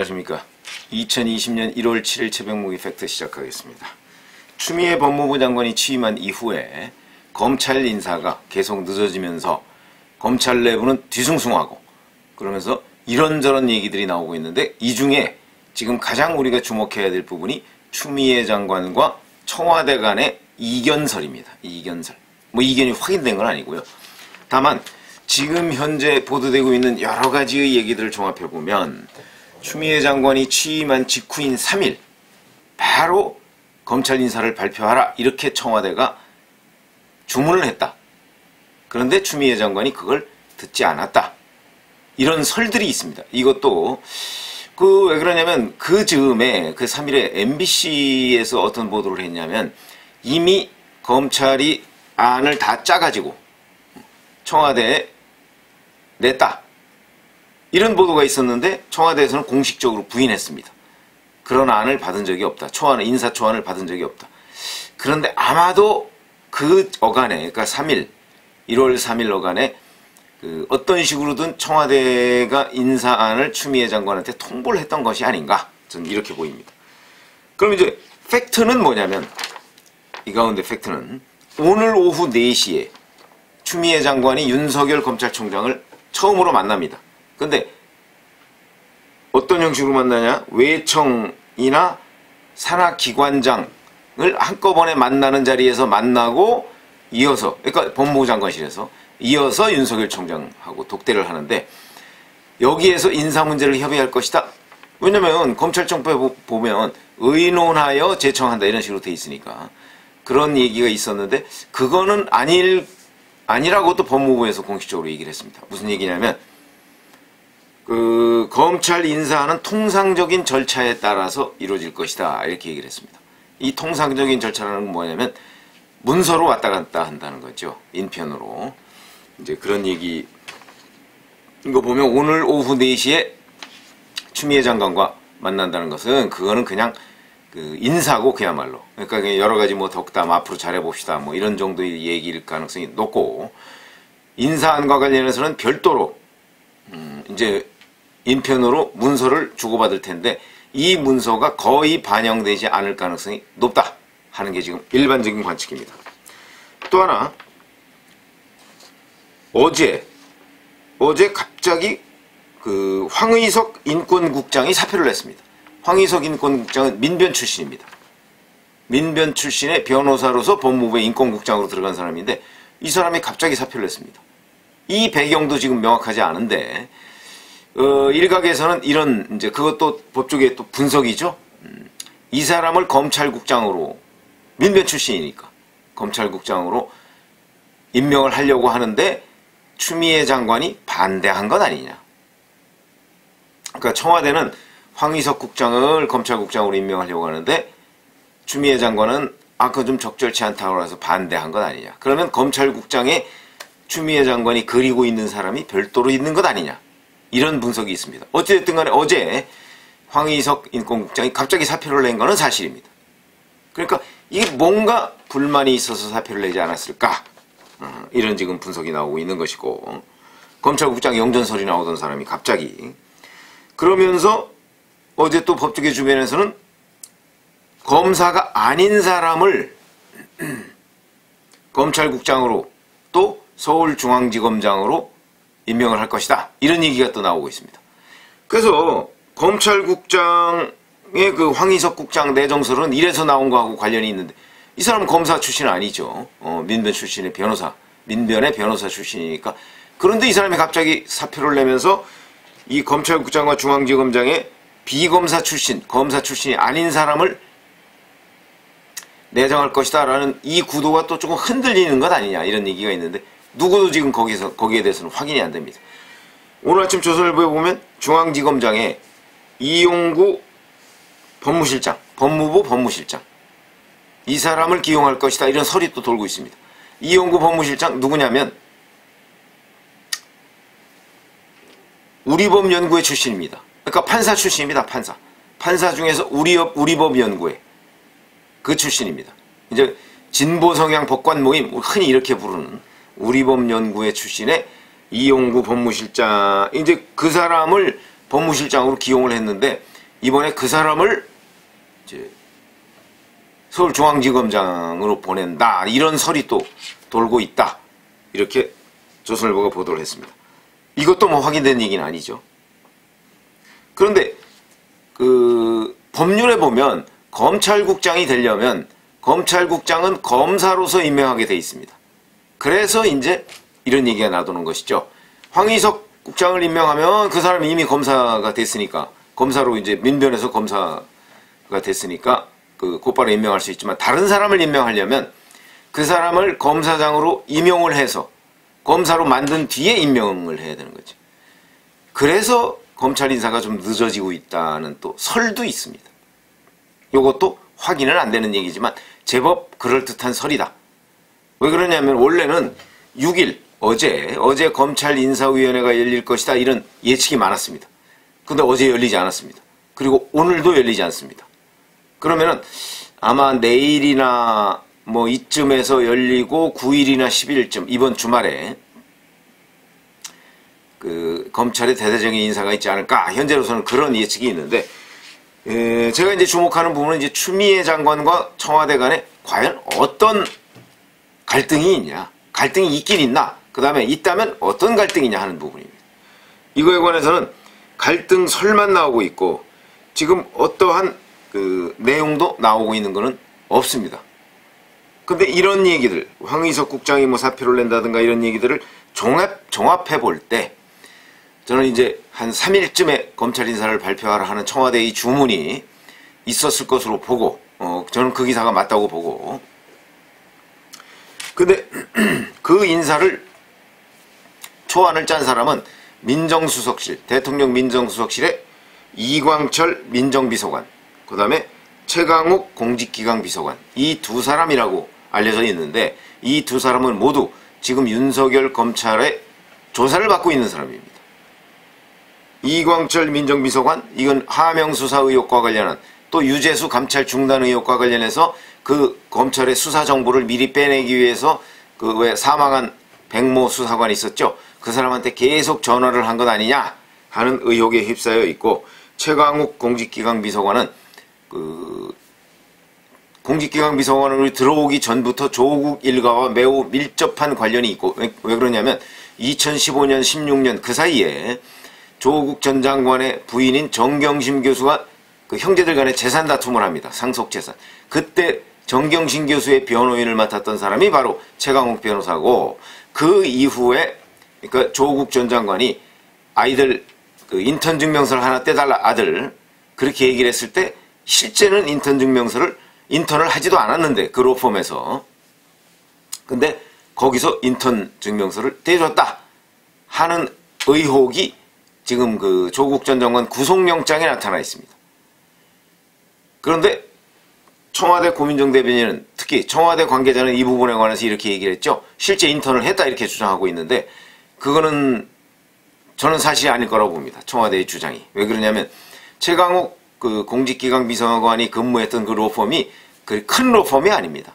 안녕하십니까. 2020년 1월 7일 새벽무기 팩트 시작하겠습니다. 추미애 법무부 장관이 취임한 이후에 검찰 인사가 계속 늦어지면서 검찰 내부는 뒤숭숭하고 그러면서 이런저런 얘기들이 나오고 있는데, 이 중에 지금 가장 우리가 주목해야 될 부분이 추미애 장관과 청와대 간의 이견설입니다. 이견설. 뭐 이견이 확인된 건 아니고요. 다만 지금 현재 보도되고 있는 여러 가지의 얘기들을 종합해보면 추미애 장관이 취임한 직후인 3일 바로 검찰 인사를 발표하라, 이렇게 청와대가 주문을 했다. 그런데 추미애 장관이 그걸 듣지 않았다. 이런 설들이 있습니다. 이것도 왜 그러냐면 그 즈음에 그 3일에 MBC에서 어떤 보도를 했냐면 이미 검찰이 안을 다 짜가지고 청와대에 냈다. 이런 보도가 있었는데 청와대에서는 공식적으로 부인했습니다. 그런 안을 받은 적이 없다. 인사 초안을 받은 적이 없다. 그런데 아마도 그 어간에, 그러니까 3일, 1월 3일 어간에 어떤 식으로든 청와대가 인사안을 추미애 장관한테 통보를 했던 것이 아닌가, 저는 이렇게 보입니다. 그럼 이제 팩트는 뭐냐면, 이 가운데 팩트는 오늘 오후 4시에 추미애 장관이 윤석열 검찰총장을 처음으로 만납니다. 근데 어떤 형식으로 만나냐? 외청이나 산하기관장을 한꺼번에 만나는 자리에서 만나고 이어서, 그러니까 법무부 장관실에서 이어서 윤석열 총장하고 독대를 하는데, 여기에서 인사 문제를 협의할 것이다. 왜냐면 검찰청법에 보면 의논하여 제청한다 이런 식으로 돼 있으니까 그런 얘기가 있었는데, 그거는 아니라고 또 법무부에서 공식적으로 얘기를 했습니다. 무슨 얘기냐면 검찰 인사는 통상적인 절차에 따라서 이루어질 것이다, 이렇게 얘기를 했습니다. 이 통상적인 절차라는 건 뭐냐면 문서로 왔다 갔다 한다는 거죠. 인편으로. 이제 그런 얘기, 이거 보면 오늘 오후 4시에 추미애 장관과 만난다는 것은 그거는 그냥 인사고, 그야말로. 그러니까 여러 가지 뭐 덕담, 앞으로 잘해봅시다, 뭐 이런 정도의 얘기일 가능성이 높고, 인사안과 관련해서는 별도로 이제 인편으로 문서를 주고받을 텐데, 이 문서가 거의 반영되지 않을 가능성이 높다 하는 게 지금 일반적인 관측입니다. 또 하나, 어제 갑자기 황의석 인권국장이 사표를 냈습니다. 황의석 인권국장은 민변 출신입니다. 민변 출신의 변호사로서 법무부의 인권국장으로 들어간 사람인데, 이 사람이 갑자기 사표를 냈습니다. 이 배경도 지금 명확하지 않은데, 일각에서는 이런, 이제 그것도 법조계의 또 분석이죠. 이 사람을 검찰국장으로, 민변 출신이니까 검찰국장으로 임명을 하려고 하는데 추미애 장관이 반대한 것 아니냐. 그러니까 청와대는 황의석 국장을 검찰국장으로 임명하려고 하는데 추미애 장관은 그거 좀 적절치 않다고 해서 반대한 것 아니냐. 그러면 검찰국장에 추미애 장관이 그리고 있는 사람이 별도로 있는 것 아니냐. 이런 분석이 있습니다. 어찌됐든 간에 어제 황의석 인권국장이 갑자기 사표를 낸 것은 사실입니다. 그러니까 이게 뭔가 불만이 있어서 사표를 내지 않았을까, 이런 지금 분석이 나오고 있는 것이고, 검찰국장 영전설이 나오던 사람이 갑자기, 그러면서 어제 또 법조계 주변에서는 검사가 아닌 사람을 검찰국장으로 또 서울중앙지검장으로 임명을 할 것이다, 이런 얘기가 또 나오고 있습니다. 그래서 검찰국장의 황의석 국장 내정설은 이래서 나온 거하고 관련이 있는데, 이 사람은 검사 출신은 아니죠. 민변 출신의 변호사, 민변의 변호사 출신이니까. 그런데 이 사람이 갑자기 사표를 내면서 이 검찰국장과 중앙지검장의 비검사 출신, 검사 출신이 아닌 사람을 내정할 것이다 라는 이 구도가 또 조금 흔들리는 것 아니냐, 이런 얘기가 있는데, 누구도 지금 거기에 대해서는 확인이 안 됩니다. 오늘 아침 조선일보에 보면 중앙지검장에 이용구 법무실장, 법무부 법무실장, 이 사람을 기용할 것이다, 이런 설이 또 돌고 있습니다. 이용구 법무실장 누구냐면 우리법연구회 출신입니다. 그러니까 판사 출신입니다. 판사 중에서 우리법연구회 그 출신입니다. 이제 진보 성향 법관 모임, 흔히 이렇게 부르는 우리법연구회 출신의 이용구 법무실장, 이제 그 사람을 법무실장으로 기용을 했는데, 이번에 그 사람을 이제 서울중앙지검장으로 보낸다. 이런 설이 또 돌고 있다. 이렇게 조선일보가 보도를 했습니다. 이것도 뭐 확인된 얘기는 아니죠. 그런데 그 법률에 보면 검찰국장이 되려면 검찰국장은 검사로서 임명하게 돼 있습니다. 그래서 이제 이런 얘기가 나도는 것이죠. 황희석 국장을 임명하면 그 사람이 이미 검사가 됐으니까, 검사로 이제 민변에서 검사가 됐으니까 그 곧바로 임명할 수 있지만, 다른 사람을 임명하려면 그 사람을 검사장으로 임용을 해서 검사로 만든 뒤에 임명을 해야 되는 거죠. 그래서 검찰 인사가 좀 늦어지고 있다는 또 설도 있습니다. 이것도 확인은 안 되는 얘기지만 제법 그럴듯한 설이다. 왜 그러냐면 원래는 6일 어제 검찰 인사위원회가 열릴 것이다, 이런 예측이 많았습니다. 근데 어제 열리지 않았습니다. 그리고 오늘도 열리지 않습니다. 그러면은 아마 내일이나 뭐 이쯤에서 열리고 9일이나 10일쯤 이번 주말에 그 검찰의 대대적인 인사가 있지 않을까, 현재로서는 그런 예측이 있는데, 제가 이제 주목하는 부분은 이제 추미애 장관과 청와대 간에 과연 어떤 갈등이 있냐, 갈등이 있긴 있나, 그 다음에 있다면 어떤 갈등이냐 하는 부분입니다. 이거에 관해서는 갈등 설만 나오고 있고 지금 어떠한 그 내용도 나오고 있는 것은 없습니다. 근데 이런 얘기들, 황희석 국장이 뭐 사표를 낸다든가 이런 얘기들을 종합해 볼 때, 저는 이제 한 3일쯤에 검찰 인사를 발표하라 하는 청와대의 주문이 있었을 것으로 보고, 저는 그 기사가 맞다고 보고, 근데 그 인사를 초안을 짠 사람은 민정수석실, 대통령 민정수석실의 이광철 민정비서관, 그 다음에 최강욱 공직기강비서관, 이 두 사람이라고 알려져 있는데, 이 두 사람은 모두 지금 윤석열 검찰의 조사를 받고 있는 사람입니다. 이광철 민정비서관, 이건 하명수사 의혹과 관련한, 또 유재수 감찰 중단 의혹과 관련해서 그 검찰의 수사 정보를 미리 빼내기 위해서 그 왜 사망한 백모 수사관이 있었죠. 그 사람한테 계속 전화를 한 것 아니냐 하는 의혹에 휩싸여 있고, 최강욱 공직기강비서관은 그 공직기강비서관으로 들어오기 전부터 조국 일가와 매우 밀접한 관련이 있고, 왜 그러냐면 2015년 16년 그 사이에 조국 전 장관의 부인인 정경심 교수가 그 형제들 간의 재산 다툼을 합니다. 상속재산. 그때 정경심 교수의 변호인을 맡았던 사람이 바로 최강욱 변호사고, 그 이후에 그러니까 조국 전 장관이 아이들 그 인턴 증명서를 하나 떼달라, 아들, 그렇게 얘기를 했을 때 실제는 인턴을 하지도 않았는데 그 로펌에서, 근데 거기서 인턴 증명서를 떼줬다 하는 의혹이 지금 그 조국 전 장관 구속영장에 나타나 있습니다. 그런데 청와대 고민정 대변인은, 특히 청와대 관계자는 이 부분에 관해서 이렇게 얘기를 했죠. 실제 인턴을 했다 이렇게 주장하고 있는데, 그거는 저는 사실이 아닐 거라고 봅니다. 청와대의 주장이. 왜 그러냐면 최강욱 그 공직기강비서관이 근무했던 그 로펌이 그 큰 로펌이 아닙니다.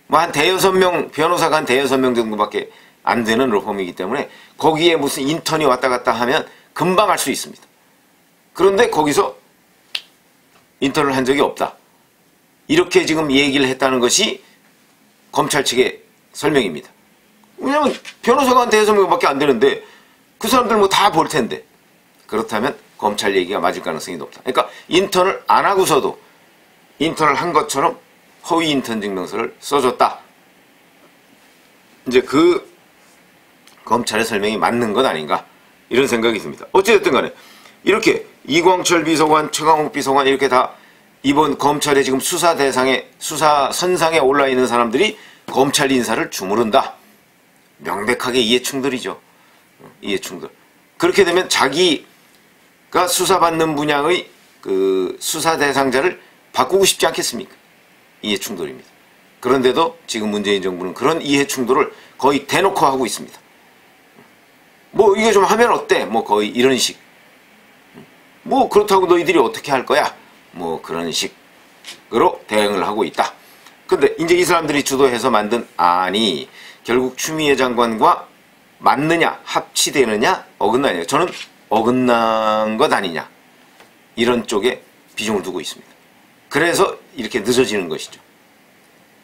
뭐 한 대여섯 명, 변호사가 한 대여섯 명 정도밖에 안 되는 로펌이기 때문에 거기에 무슨 인턴이 왔다 갔다 하면 금방 할 수 있습니다. 그런데 거기서 인턴을 한 적이 없다, 이렇게 지금 얘기를 했다는 것이 검찰 측의 설명입니다. 왜냐면 변호사가 한 대여섯 명밖에 안 되는데 그 사람들 뭐 다 볼 텐데, 그렇다면 검찰 얘기가 맞을 가능성이 높다. 그러니까 인턴을 안 하고서도 인턴을 한 것처럼 허위 인턴 증명서를 써줬다. 이제 그 검찰의 설명이 맞는 것 아닌가, 이런 생각이 듭니다. 어찌됐든 간에 이렇게 이광철 비서관, 최강욱 비서관 이렇게 다 이번 검찰의 지금 수사 대상에, 수사 선상에 올라 있는 사람들이 검찰 인사를 주무른다. 명백하게 이해충돌이죠. 이해충돌. 그렇게 되면 자기가 수사받는 분야의 그 수사 대상자를 바꾸고 싶지 않겠습니까? 이해충돌입니다. 그런데도 지금 문재인 정부는 그런 이해충돌을 거의 대놓고 하고 있습니다. 뭐 이거 좀 하면 어때? 뭐 거의 이런 식. 뭐 그렇다고 너희들이 어떻게 할 거야? 뭐 그런 식으로 대응을 하고 있다. 근데 이제 이 사람들이 주도해서 만든 안이 결국 추미애 장관과 맞느냐, 합치되느냐, 어긋나느냐. 저는 어긋난 것 아니냐, 이런 쪽에 비중을 두고 있습니다. 그래서 이렇게 늦어지는 것이죠.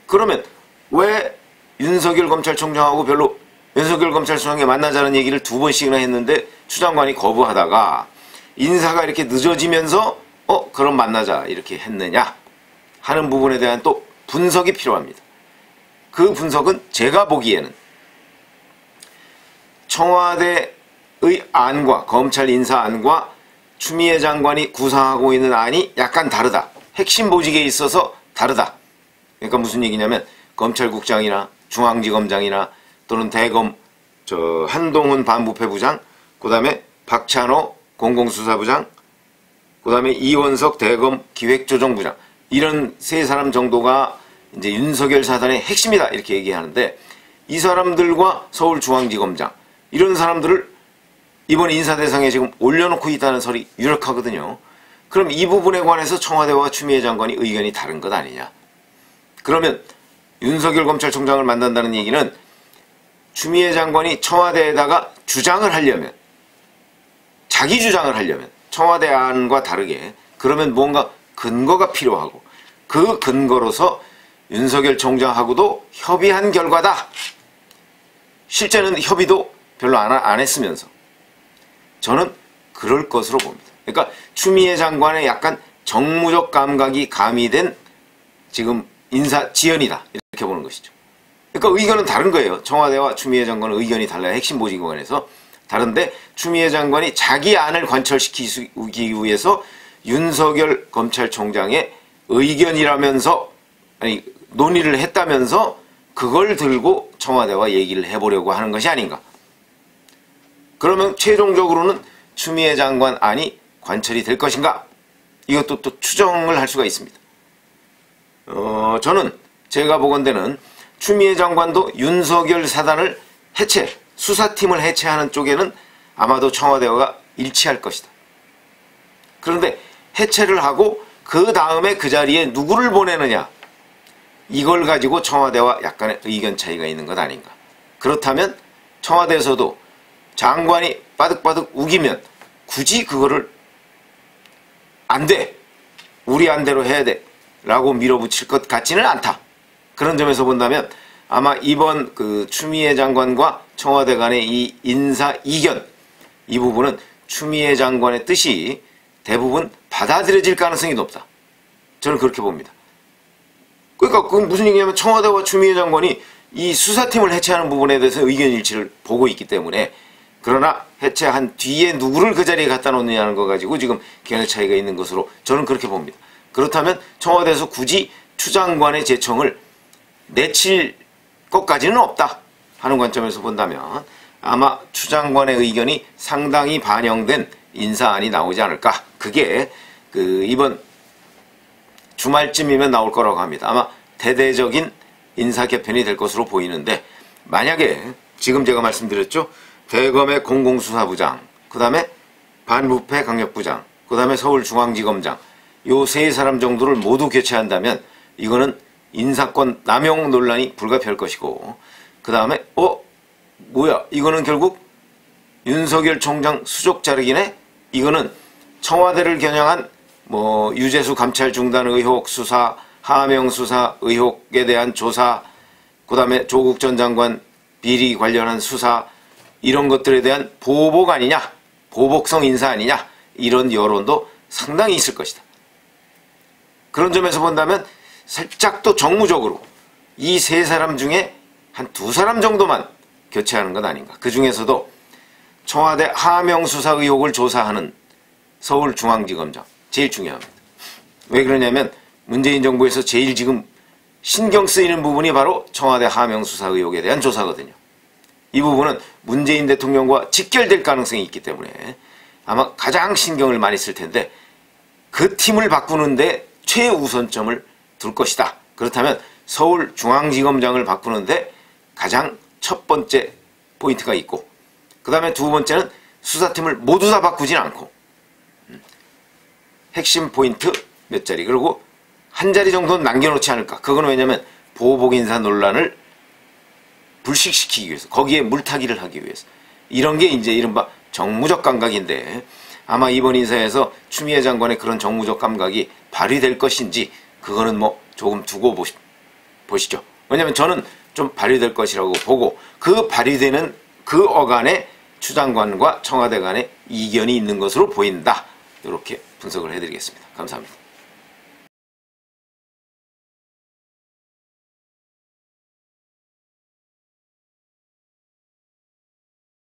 그러면 왜 윤석열 검찰총장하고 별로 윤석열 검찰총장이 만나자는 얘기를 2번씩이나 했는데 추 장관이 거부하다가 인사가 이렇게 늦어지면서 그럼 만나자 이렇게 했느냐 하는 부분에 대한 또 분석이 필요합니다. 그 분석은 제가 보기에는 청와대의 안과 검찰 인사안과 추미애 장관이 구상하고 있는 안이 약간 다르다. 핵심 보직에 있어서 다르다. 그러니까 무슨 얘기냐면 검찰국장이나 중앙지검장이나 또는 대검 한동훈 반부패부장, 그 다음에 박찬호 공공수사부장, 그 다음에 이원석 대검 기획조정부장, 이런 세 사람 정도가 이제 윤석열 사단의 핵심이다 이렇게 얘기하는데, 이 사람들과 서울중앙지검장 이런 사람들을 이번 인사 대상에 지금 올려놓고 있다는 설이 유력하거든요. 그럼 이 부분에 관해서 청와대와 추미애 장관이 의견이 다른 것 아니냐. 그러면 윤석열 검찰총장을 만난다는 얘기는 추미애 장관이 청와대에다가 주장을 하려면, 자기 주장을 하려면 청와대 안과 다르게 그러면 뭔가 근거가 필요하고, 그 근거로서 윤석열 총장하고도 협의한 결과다. 실제는 협의도 별로 안 했으면서 저는 그럴 것으로 봅니다. 그러니까 추미애 장관의 약간 정무적 감각이 가미된 지금 인사 지연이다 이렇게 보는 것이죠. 그러니까 의견은 다른 거예요. 청와대와 추미애 장관은 의견이 달라요. 핵심 보직에 관해서 다른데, 추미애 장관이 자기 안을 관철시키기 위해서 윤석열 검찰총장의 의견이라면서, 아니 논의를 했다면서 그걸 들고 청와대와 얘기를 해보려고 하는 것이 아닌가. 그러면 최종적으로는 추미애 장관 안이 관철이 될 것인가? 이것도 또 추정을 할 수가 있습니다. 저는 제가 보건대는 추미애 장관도 윤석열 사단을 수사팀을 해체하는 쪽에는 아마도 청와대와 일치할 것이다. 그런데 해체를 하고 그 다음에 그 자리에 누구를 보내느냐, 이걸 가지고 청와대와 약간의 의견 차이가 있는 것 아닌가. 그렇다면 청와대에서도 장관이 바득바득 우기면 굳이 그거를 안 돼, 우리 안대로 해야 돼 라고 밀어붙일 것 같지는 않다. 그런 점에서 본다면 아마 이번 그 추미애 장관과 청와대 간의 이 인사 이견, 이 부분은 추미애 장관의 뜻이 대부분 받아들여질 가능성이 높다. 저는 그렇게 봅니다. 그러니까 그건 무슨 얘기냐면 청와대와 추미애 장관이 이 수사팀을 해체하는 부분에 대해서 의견 일치를 보고 있기 때문에, 그러나 해체한 뒤에 누구를 그 자리에 갖다 놓느냐는 거 가지고 지금 견해 차이가 있는 것으로 저는 그렇게 봅니다. 그렇다면 청와대에서 굳이 추 장관의 제청을 내칠 것까지는 없다 하는 관점에서 본다면 아마 추 장관의 의견이 상당히 반영된 인사안이 나오지 않을까. 그게 이번 주말쯤이면 나올 거라고 합니다. 아마 대대적인 인사 개편이 될 것으로 보이는데, 만약에 지금 제가 말씀드렸죠, 대검의 공공수사부장, 그 다음에 반부패 강력부장, 그 다음에 서울중앙지검장, 요 세 사람 정도를 모두 교체한다면 이거는 인사권 남용 논란이 불가피할 것이고, 그 다음에 뭐야 이거는 결국 윤석열 총장 수족 자르기네. 이거는 청와대를 겨냥한 유재수 감찰 중단 의혹 수사, 하명 수사 의혹에 대한 조사, 그 다음에 조국 전 장관 비리 관련한 수사, 이런 것들에 대한 보복 아니냐, 보복성 인사 아니냐, 이런 여론도 상당히 있을 것이다. 그런 점에서 본다면 살짝 또 정무적으로 이 세 사람 중에 한 2사람 정도만 교체하는 건 아닌가. 그 중에서도 청와대 하명 수사 의혹을 조사하는 서울중앙지검장 제일 중요합니다. 왜 그러냐면 문재인 정부에서 제일 지금 신경 쓰이는 부분이 바로 청와대 하명 수사 의혹에 대한 조사거든요. 이 부분은 문재인 대통령과 직결될 가능성이 있기 때문에 아마 가장 신경을 많이 쓸 텐데, 그 팀을 바꾸는데 최우선점을 둘 것이다. 그렇다면 서울중앙지검장을 바꾸는데 가장 첫 번째 포인트가 있고, 그 다음에 두 번째는 수사팀을 모두 다 바꾸진 않고 핵심 포인트 몇 자리, 그리고 한 자리 정도는 남겨놓지 않을까. 그건 왜냐면 보복인사 논란을 불식시키기 위해서, 거기에 물타기를 하기 위해서. 이런 게 이제 이른바 정무적 감각인데, 아마 이번 인사에서 추미애 장관의 그런 정무적 감각이 발휘될 것인지 그거는 뭐 조금 두고 보시죠. 왜냐하면 저는 좀 발휘될 것이라고 보고 그 발휘되는 그 어간에 추 장관과 청와대 간의 이견이 있는 것으로 보인다. 이렇게 분석을 해드리겠습니다. 감사합니다.